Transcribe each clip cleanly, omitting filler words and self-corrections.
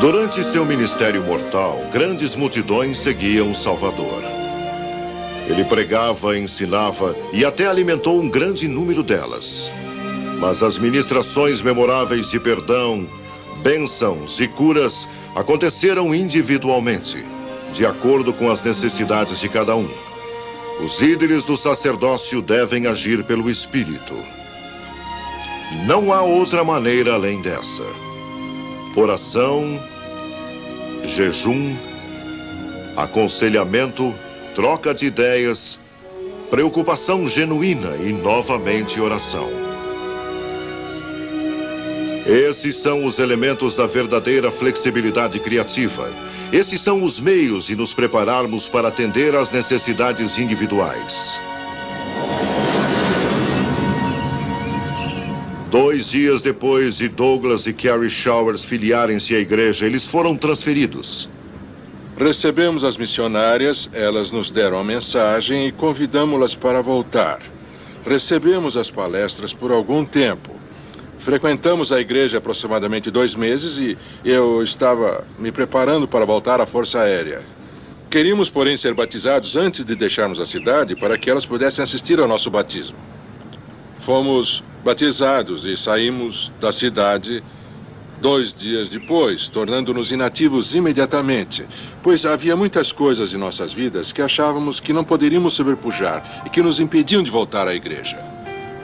Durante seu ministério mortal, grandes multidões seguiam o Salvador. Ele pregava, ensinava e até alimentou um grande número delas. Mas as ministrações memoráveis de perdão, bênçãos e curas aconteceram individualmente, de acordo com as necessidades de cada um. Os líderes do sacerdócio devem agir pelo Espírito. Não há outra maneira além dessa. Oração, jejum, aconselhamento, troca de ideias, preocupação genuína e novamente oração. Esses são os elementos da verdadeira flexibilidade criativa. Esses são os meios de nos prepararmos para atender às necessidades individuais. 2 dias depois de Douglas e Carrie Showers filiarem-se à igreja, eles foram transferidos. Recebemos as missionárias, elas nos deram a mensagem e convidamos-las para voltar. Recebemos as palestras por algum tempo. Frequentamos a igreja aproximadamente 2 meses e eu estava me preparando para voltar à Força Aérea. Queríamos, porém, ser batizados antes de deixarmos a cidade para que elas pudessem assistir ao nosso batismo. Fomos batizados e saímos da cidade 2 dias depois, tornando-nos inativos imediatamente, pois havia muitas coisas em nossas vidas que achávamos que não poderíamos sobrepujar e que nos impediam de voltar à igreja.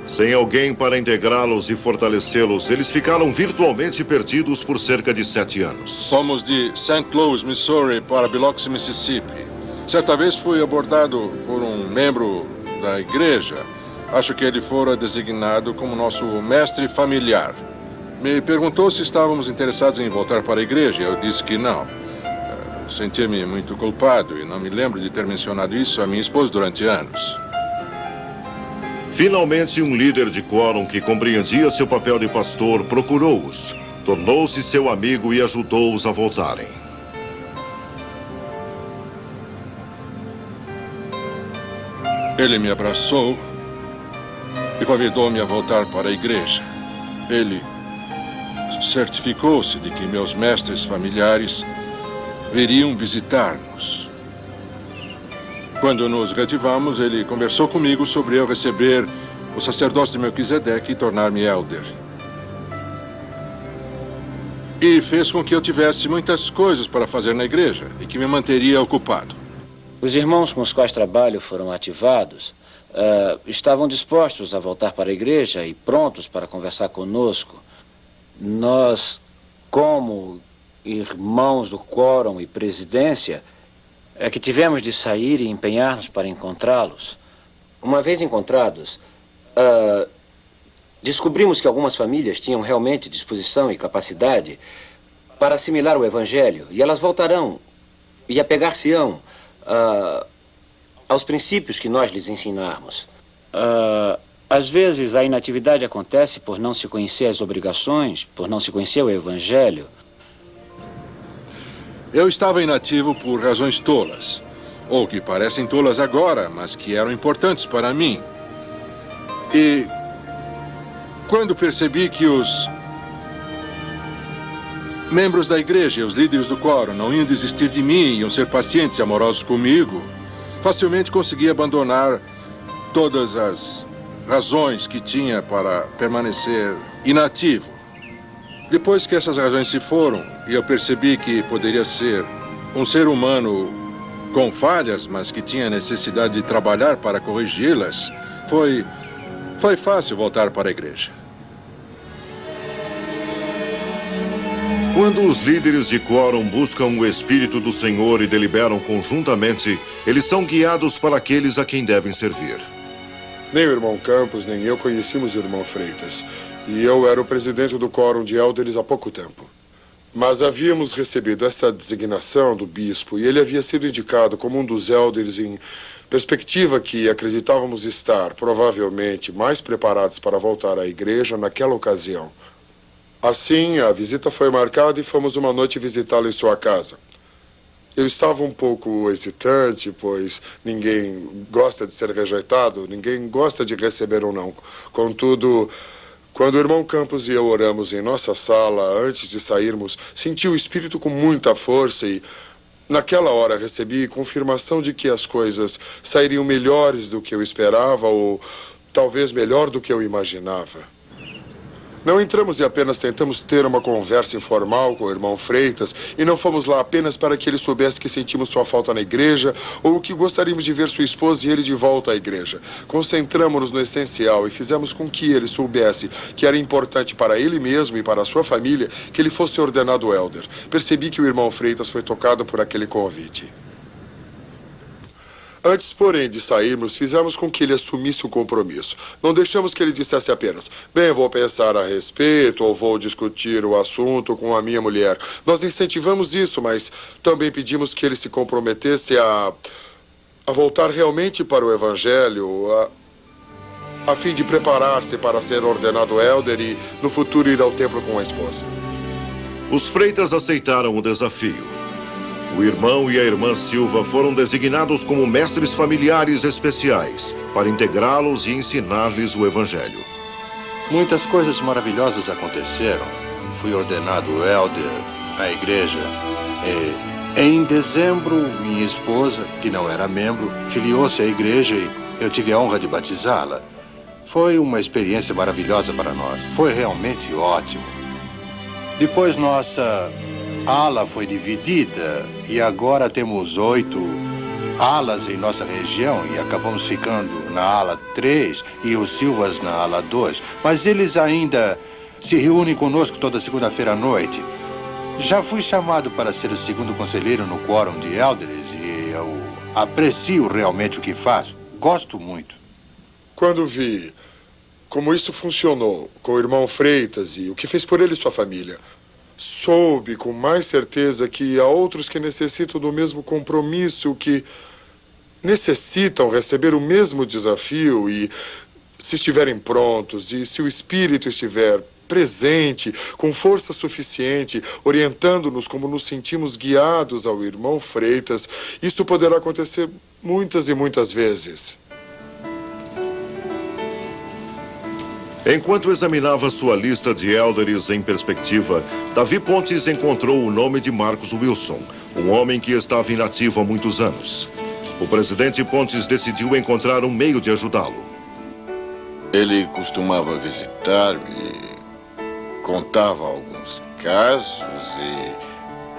Sem alguém para integrá-los e fortalecê-los, eles ficaram virtualmente perdidos por cerca de 7 anos. Fomos de St. Louis, Missouri, para Biloxi, Mississippi. Certa vez fui abordado por um membro da igreja. Acho que ele fora designado como nosso mestre familiar. Me perguntou se estávamos interessados em voltar para a igreja. Eu disse que não. Senti-me muito culpado e não me lembro de ter mencionado isso à minha esposa durante anos. Finalmente, um líder de quórum que compreendia seu papel de pastor procurou-os, tornou-se seu amigo e ajudou-os a voltarem. Ele me abraçou e convidou-me a voltar para a igreja. Ele certificou-se de que meus mestres familiares viriam visitar-nos. Quando nos reativamos, ele conversou comigo sobre eu receber o sacerdócio de Melquisedeque e tornar-me elder. E fez com que eu tivesse muitas coisas para fazer na igreja e que me manteria ocupado. Os irmãos com os quais trabalho foram ativados, estavam dispostos a voltar para a igreja e prontos para conversar conosco. Nós, como irmãos do quórum e presidência, é que tivemos de sair e empenhar-nos para encontrá-los. Uma vez encontrados, descobrimos que algumas famílias tinham realmente disposição e capacidade para assimilar o Evangelho, e elas voltarão e apegar-se-ão aos princípios que nós lhes ensinarmos. Às vezes, a inatividade acontece por não se conhecer as obrigações, por não se conhecer o Evangelho. Eu estava inativo por razões tolas, ou que parecem tolas agora, mas que eram importantes para mim. E quando percebi que os membros da igreja e os líderes do quórum não iam desistir de mim, iam ser pacientes e amorosos comigo, facilmente consegui abandonar todas as razões que tinha para permanecer inativo. Depois que essas razões se foram, e eu percebi que poderia ser um ser humano com falhas, mas que tinha necessidade de trabalhar para corrigi-las, foi fácil voltar para a igreja. Quando os líderes de quórum buscam o Espírito do Senhor e deliberam conjuntamente, eles são guiados para aqueles a quem devem servir. Nem o irmão Campos, nem eu conhecíamos o irmão Freitas. E eu era o presidente do quórum de elders há pouco tempo. Mas havíamos recebido essa designação do bispo e ele havia sido indicado como um dos elders em perspectiva que acreditávamos estar, provavelmente, mais preparados para voltar à igreja naquela ocasião. Assim, a visita foi marcada e fomos uma noite visitá-lo em sua casa. Eu estava um pouco hesitante, pois ninguém gosta de ser rejeitado, ninguém gosta de receber um não. Contudo, Quando o irmão Campos e eu oramos em nossa sala, antes de sairmos, senti o Espírito com muita força e, naquela hora, recebi confirmação de que as coisas sairiam melhores do que eu esperava ou talvez melhor do que eu imaginava. Não entramos e apenas tentamos ter uma conversa informal com o irmão Freitas e não fomos lá apenas para que ele soubesse que sentimos sua falta na igreja ou que gostaríamos de ver sua esposa e ele de volta à igreja. Concentramos-nos no essencial e fizemos com que ele soubesse que era importante para ele mesmo e para a sua família que ele fosse ordenado elder. Percebi que o irmão Freitas foi tocado por aquele convite. Antes, porém, de sairmos, fizemos com que ele assumisse um compromisso. Não deixamos que ele dissesse apenas, bem, vou pensar a respeito ou vou discutir o assunto com a minha mulher. Nós incentivamos isso, mas também pedimos que ele se comprometesse a voltar realmente para o Evangelho, a fim de preparar-se para ser ordenado elder e, no futuro, ir ao templo com a esposa. Os Freitas aceitaram o desafio. O irmão e a irmã Silva foram designados como mestres familiares especiais para integrá-los e ensinar-lhes o Evangelho. Muitas coisas maravilhosas aconteceram. Fui ordenado elder na igreja. Em dezembro, minha esposa, que não era membro, filiou-se à igreja e eu tive a honra de batizá-la. Foi uma experiência maravilhosa para nós. Foi realmente ótimo. Depois nossa ala foi dividida e agora temos 8 alas em nossa região e acabamos ficando na ala 3 e os Silvas na ala 2. Mas eles ainda se reúnem conosco toda segunda-feira à noite. Já fui chamado para ser o segundo conselheiro no quórum de elders e eu aprecio realmente o que faço. Gosto muito. Quando vi como isso funcionou com o irmão Freitas e o que fez por ele e sua família, soube com mais certeza que há outros que necessitam do mesmo compromisso, que necessitam receber o mesmo desafio e, se estiverem prontos e se o Espírito estiver presente, com força suficiente, orientando-nos como nos sentimos guiados ao irmão Freitas, isso poderá acontecer muitas e muitas vezes. Enquanto examinava sua lista de elders em perspectiva, Davi Pontes encontrou o nome de Marcos Wilson, um homem que estava inativo há muitos anos. O presidente Pontes decidiu encontrar um meio de ajudá-lo. Ele costumava visitar-me, contava alguns casos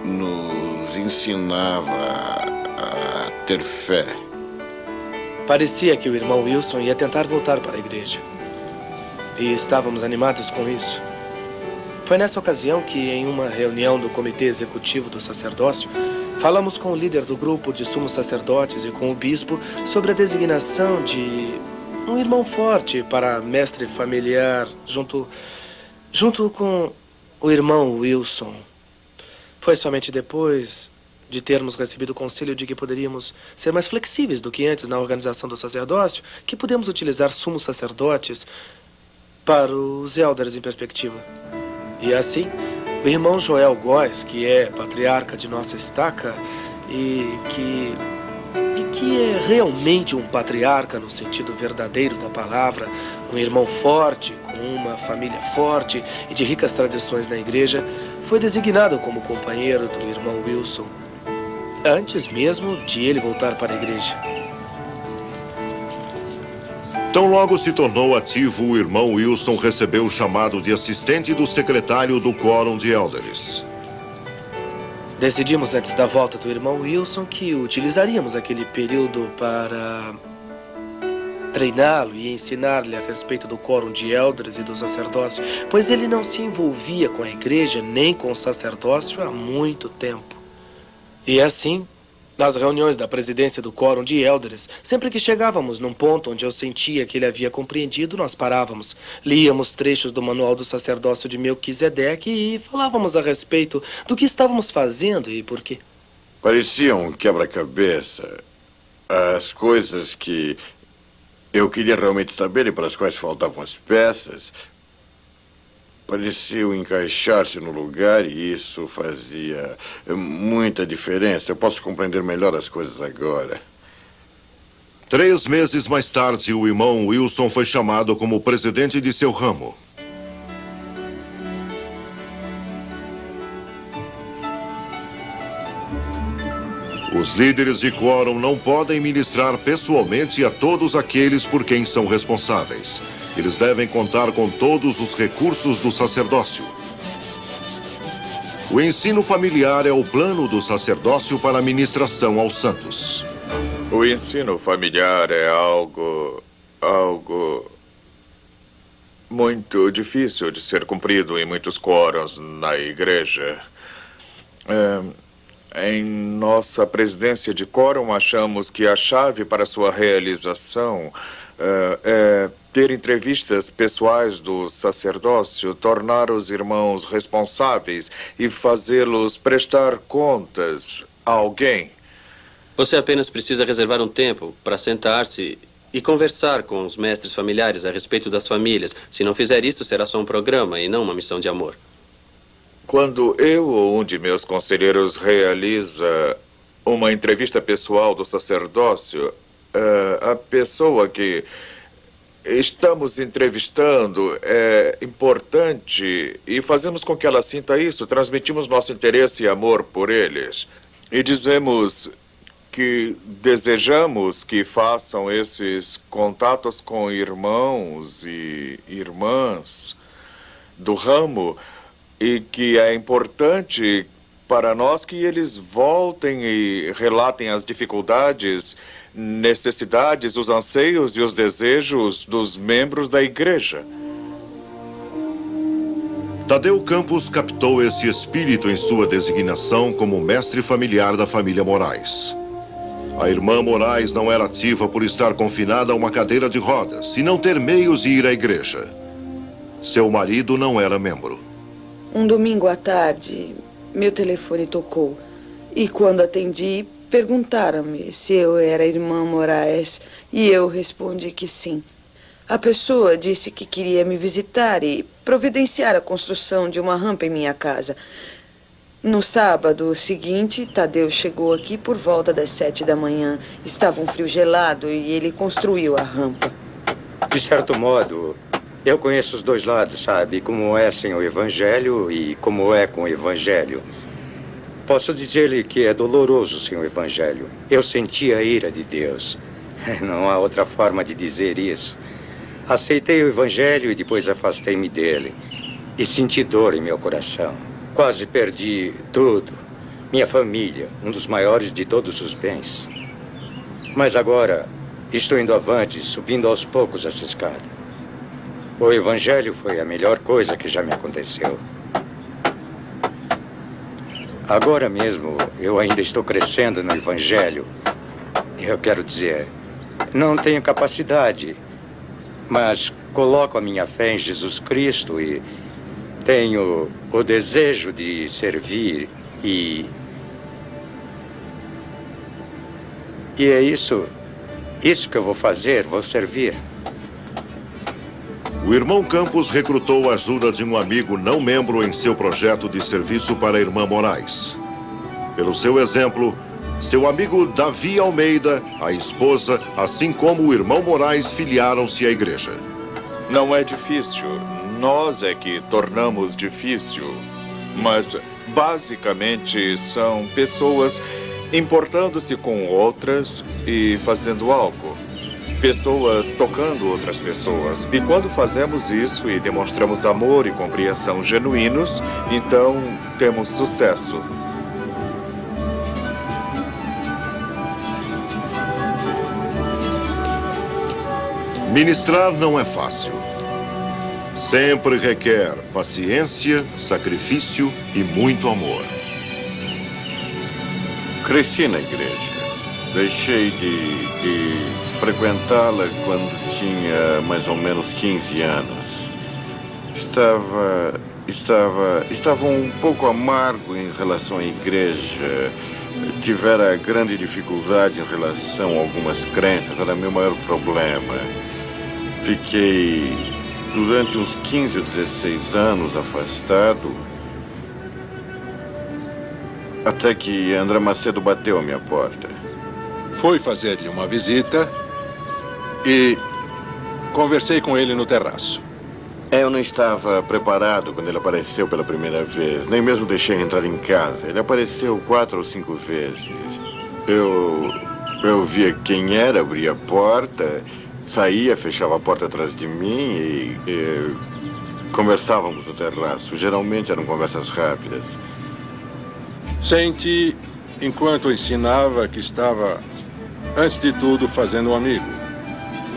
e nos ensinava a ter fé. Parecia que o irmão Wilson ia tentar voltar para a igreja. E estávamos animados com isso. Foi nessa ocasião que, em uma reunião do Comitê Executivo do Sacerdócio, falamos com o líder do grupo de sumos sacerdotes e com o bispo sobre a designação de um irmão forte para mestre familiar junto com o irmão Wilson. Foi somente depois de termos recebido o conselho de que poderíamos ser mais flexíveis do que antes na organização do sacerdócio que pudemos utilizar sumos sacerdotes para os elders em perspectiva. E assim, o irmão Joel Góes, que é patriarca de nossa estaca e que é realmente um patriarca no sentido verdadeiro da palavra, um irmão forte, com uma família forte e de ricas tradições na igreja, foi designado como companheiro do irmão Wilson, antes mesmo de ele voltar para a igreja. Tão logo se tornou ativo, o irmão Wilson recebeu o chamado de assistente do secretário do quórum de elders. Decidimos antes da volta do irmão Wilson que utilizaríamos aquele período para treiná-lo e ensinar-lhe a respeito do quórum de elders e do sacerdócio, pois ele não se envolvia com a igreja nem com o sacerdócio há muito tempo. E assim, nas reuniões da presidência do quórum de elders, sempre que chegávamos num ponto onde eu sentia que ele havia compreendido, nós parávamos, líamos trechos do manual do sacerdócio de Melquisedeque e falávamos a respeito do que estávamos fazendo e por quê. Parecia um quebra-cabeça. As coisas que eu queria realmente saber e para as quais faltavam as peças pareciam encaixar-se no lugar e isso fazia muita diferença. Eu posso compreender melhor as coisas agora. 3 meses mais tarde, o irmão Wilson foi chamado como presidente de seu ramo. Os líderes de quórum não podem ministrar pessoalmente a todos aqueles por quem são responsáveis. Eles devem contar com todos os recursos do sacerdócio. O ensino familiar é o plano do sacerdócio para a ministração aos santos. O ensino familiar é algo muito difícil de ser cumprido em muitos quórums na igreja. Em nossa presidência de quórum, achamos que a chave para sua realização é ter entrevistas pessoais do sacerdócio, tornar os irmãos responsáveis e fazê-los prestar contas a alguém. Você apenas precisa reservar um tempo para sentar-se e conversar com os mestres familiares a respeito das famílias. Se não fizer isso, será só um programa e não uma missão de amor. Quando eu ou um de meus conselheiros realiza uma entrevista pessoal do sacerdócio, a pessoa que estamos entrevistando é importante e fazemos com que ela sinta isso, transmitimos nosso interesse e amor por eles. E dizemos que desejamos que façam esses contatos com irmãos e irmãs do ramo e que é importante para nós que eles voltem e relatem as dificuldades, necessidades, os anseios e os desejos dos membros da igreja. Tadeu Campos captou esse espírito em sua designação como mestre familiar da família Moraes. A irmã Moraes não era ativa por estar confinada a uma cadeira de rodas e não ter meios de ir à igreja. Seu marido não era membro. Um domingo à tarde, meu telefone tocou. E quando atendi, perguntaram-me se eu era a irmã Moraes e eu respondi que sim. A pessoa disse que queria me visitar e providenciar a construção de uma rampa em minha casa. No sábado seguinte, Tadeu chegou aqui por volta das 7 da manhã. Estava um frio gelado e ele construiu a rampa. De certo modo, eu conheço os dois lados, sabe? Como é sem o Evangelho e como é com o Evangelho. Posso dizer-lhe que é doloroso sem o Evangelho. Eu senti a ira de Deus. Não há outra forma de dizer isso. Aceitei o Evangelho e depois afastei-me dele. E senti dor em meu coração. Quase perdi tudo. Minha família, um dos maiores de todos os bens. Mas agora estou indo avante, subindo aos poucos essa escada. O Evangelho foi a melhor coisa que já me aconteceu. Agora mesmo, eu ainda estou crescendo no Evangelho. Eu quero dizer, não tenho capacidade, mas coloco a minha fé em Jesus Cristo e tenho o desejo de servir e é isso que eu vou fazer, vou servir. O irmão Campos recrutou a ajuda de um amigo não membro em seu projeto de serviço para a irmã Moraes. Pelo seu exemplo, seu amigo Davi Almeida, a esposa, assim como o irmão Moraes, filiaram-se à igreja. Não é difícil. Nós é que tornamos difícil. Mas, basicamente, são pessoas importando-se com outras e fazendo algo. Pessoas tocando outras pessoas. E quando fazemos isso e demonstramos amor e compreensão genuínos, então temos sucesso. Ministrar não é fácil. Sempre requer paciência, sacrifício e muito amor. Cresci na igreja. Deixei de frequentá-la quando tinha mais ou menos 15 anos. Estava um pouco amargo em relação à igreja. Tivera grande dificuldade em relação a algumas crenças. Era meu maior problema. Fiquei durante uns 15 ou 16 anos afastado, até que André Macedo bateu à minha porta. Fui fazer-lhe uma visita e conversei com ele no terraço. Eu não estava preparado quando ele apareceu pela primeira vez, nem mesmo deixei entrar em casa. Ele apareceu 4 ou 5 vezes. Eu via quem era, abria a porta, saía, fechava a porta atrás de mim e conversávamos no terraço. Geralmente eram conversas rápidas. Senti, enquanto ensinava, que estava, antes de tudo, fazendo um amigo.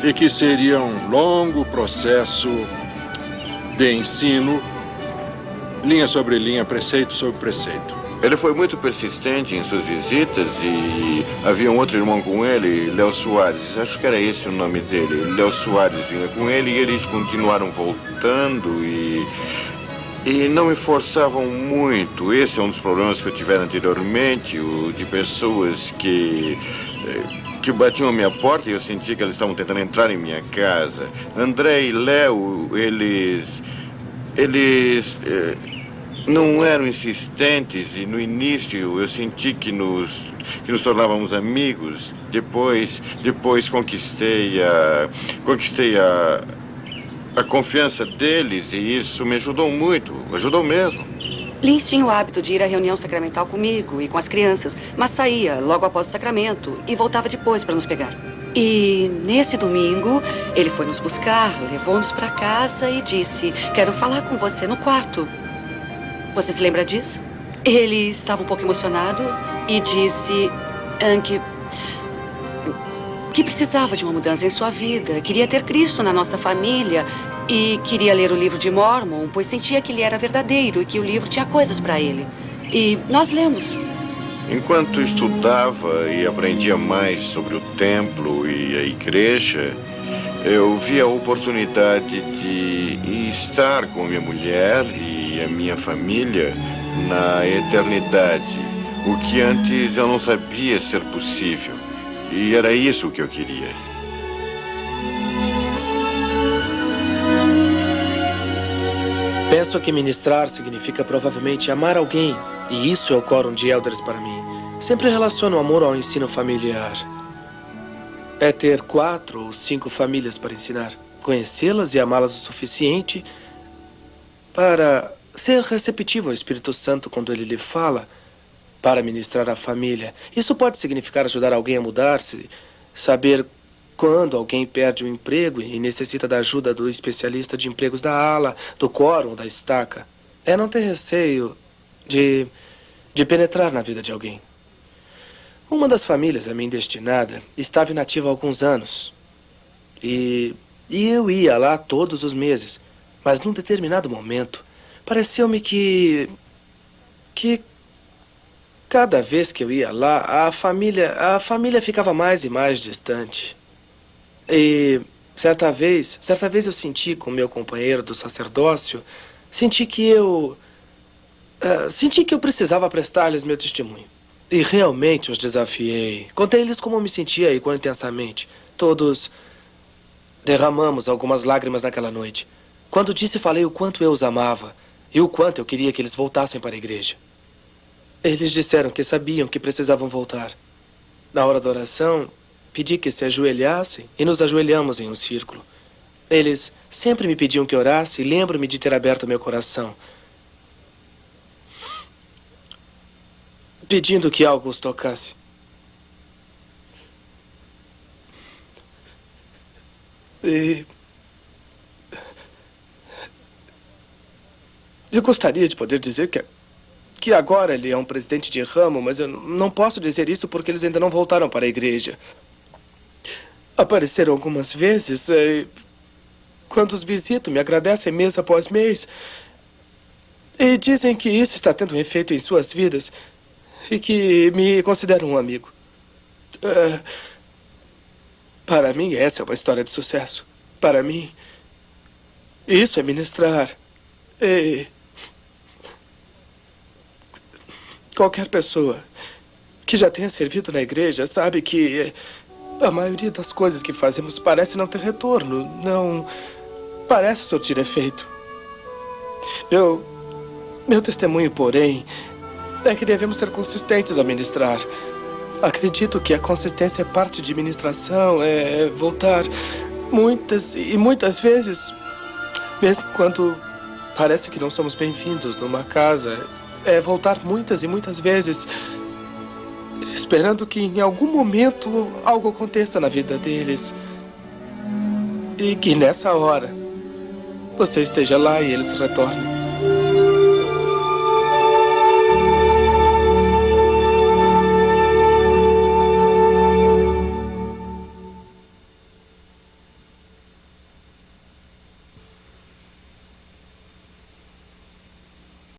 E que seria um longo processo de ensino, linha sobre linha, preceito sobre preceito. Ele foi muito persistente em suas visitas e havia um outro irmão com ele, Léo Soares. Acho que era esse o nome dele. Léo Soares vinha com ele e eles continuaram voltando e não me forçavam muito. Esse é um dos problemas que eu tivera anteriormente, o de pessoas que batiam a minha porta e eu sentia que eles estavam tentando entrar em minha casa. André e Léo, eles não eram insistentes e no início eu senti que nos tornávamos amigos. Depois conquistei a confiança deles e isso me ajudou muito, ajudou mesmo. Lins tinha o hábito de ir à reunião sacramental comigo e com as crianças, mas saía logo após o sacramento e voltava depois para nos pegar. E nesse domingo, ele foi nos buscar, levou-nos para casa e disse: "Quero falar com você no quarto." Você se lembra disso? Ele estava um pouco emocionado e disse que precisava de uma mudança em sua vida, queria ter Cristo na nossa família e queria ler o livro de Mormon, pois sentia que ele era verdadeiro e que o livro tinha coisas para ele. E nós lemos. Enquanto estudava e aprendia mais sobre o templo e a igreja, eu vi a oportunidade de estar com minha mulher e a minha família na eternidade, o que antes eu não sabia ser possível. E era isso que eu queria. Penso que ministrar significa provavelmente amar alguém, e isso é o quórum de elders para mim. Sempre relaciono o amor ao ensino familiar. É ter 4 ou 5 famílias para ensinar, conhecê-las e amá-las o suficiente para ser receptivo ao Espírito Santo quando ele lhe fala, para ministrar à família. Isso pode significar ajudar alguém a mudar-se, saber quando alguém perde o emprego e necessita da ajuda do especialista de empregos da ala, do quórum, da estaca. É não ter receio de penetrar na vida de alguém. Uma das famílias a mim destinada estava inativa há alguns anos. E eu ia lá todos os meses. Mas num determinado momento, pareceu-me que cada vez que eu ia lá, a família ficava mais e mais distante. E certa vez eu senti com meu companheiro do sacerdócio, senti que eu precisava prestar-lhes meu testemunho. E realmente os desafiei. Contei-lhes como me sentia e quão intensamente. Todos derramamos algumas lágrimas naquela noite. Quando disse, falei o quanto eu os amava e o quanto eu queria que eles voltassem para a igreja. Eles disseram que sabiam que precisavam voltar. Na hora da oração, pedi que se ajoelhassem e nos ajoelhamos em um círculo. Eles sempre me pediam que orasse e lembro-me de ter aberto meu coração, pedindo que algo os tocasse. E eu gostaria de poder dizer que agora ele é um presidente de ramo, mas eu não posso dizer isso porque eles ainda não voltaram para a igreja. Apareceram algumas vezes, quando os visito, me agradecem mês após mês. E dizem que isso está tendo um efeito em suas vidas e que me consideram um amigo. Para mim, essa é uma história de sucesso. Para mim, isso é ministrar. E qualquer pessoa que já tenha servido na igreja sabe que a maioria das coisas que fazemos parece não ter retorno, não parece surtir efeito. Meu testemunho, porém, é que devemos ser consistentes ao ministrar. Acredito que a consistência é parte de ministração, é voltar muitas e muitas vezes, mesmo quando parece que não somos bem-vindos numa casa, é voltar muitas e muitas vezes, esperando que em algum momento algo aconteça na vida deles. E que nessa hora você esteja lá e eles retornem.